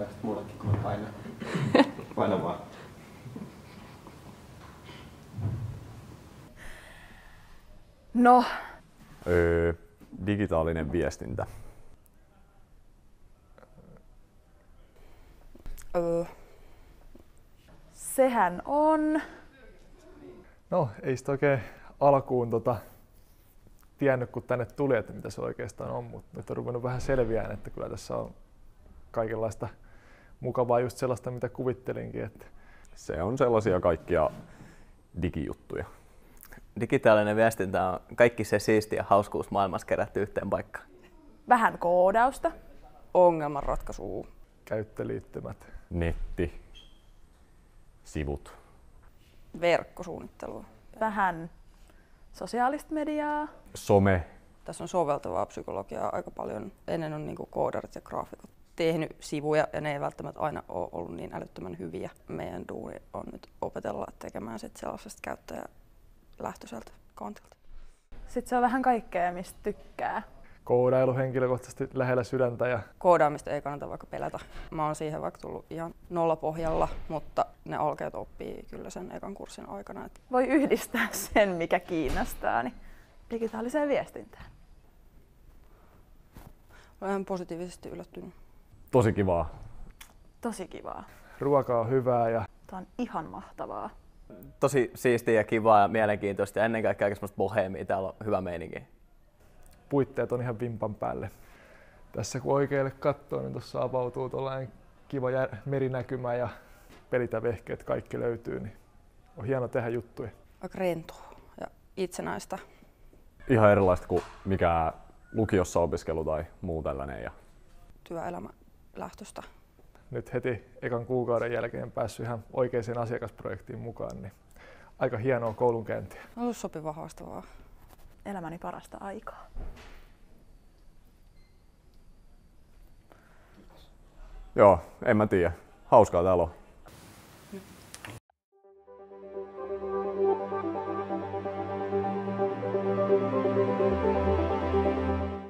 ja sitten mullekin kun paina vaan. No. Digitaalinen viestintä. Sehän on... No, ei sitä oikein alkuun tiennyt, kun tänne tuli, että mitä se oikeastaan on, mutta nyt on ruvennut vähän selviään, että kyllä tässä on kaikenlaista mukavaa, just sellaista, mitä kuvittelinkin. Että... Se on sellaisia kaikkia digijuttuja. Digitaalinen viestintä on kaikki se siisti ja hauskuus maailmassa kerätty yhteen paikkaan. Vähän koodausta. Ongelmanratkaisua. Käyttöliittymät. Netti. Sivut. Verkkosuunnittelua. Vähän sosiaalista mediaa. Some. Tässä on soveltavaa psykologiaa aika paljon. Ennen on niinku koodarit ja graafikot tehnyt sivuja ja ne ei välttämättä aina ole ollut niin älyttömän hyviä. Meidän duuni on nyt opetella tekemään sit sellaisesta käyttäjälähtöiseltä kantilta. Sitten se on vähän kaikkea, mistä tykkää. Koodailu henkilökohtaisesti lähellä sydäntä. Ja... Koodaamista ei kannata vaikka pelätä. Mä oon siihen vaikka tullut ihan nollapohjalla, mutta ne alkeet oppii kyllä sen ekan kurssin aikana. Voi yhdistää sen, mikä kiinnostaa, niin digitaaliseen viestintään. Olen positiivisesti yllättynyt. Tosi kivaa. Tosi kivaa. Ruoka on hyvää ja... Tämä on ihan mahtavaa. Tosi siistiä ja kivaa ja mielenkiintoista ja ennen kaikkea semmoista boheemia. Täällä on hyvä meininki. Puitteet on ihan vimpan päälle. Tässä kun oikealle katsoo, niin tuossa avautuu tuollainen kiva merinäkymä ja pelit ja vehkeet, kaikki löytyy. Niin on hieno tehdä juttuja. Aika rentoa ja itsenäistä. Ihan erilaista kuin mikä lukiossa opiskelu tai muu tällainen. Ja... Työelämälähtöistä. Nyt heti ekan kuukauden jälkeen päässyt ihan oikeaan asiakasprojektiin mukaan, niin aika hienoa koulunkäyntiä. On ollut sopiva haastavaa. Elämäni parasta aikaa. Joo, en mä tiedä. Hauskaa täällä on.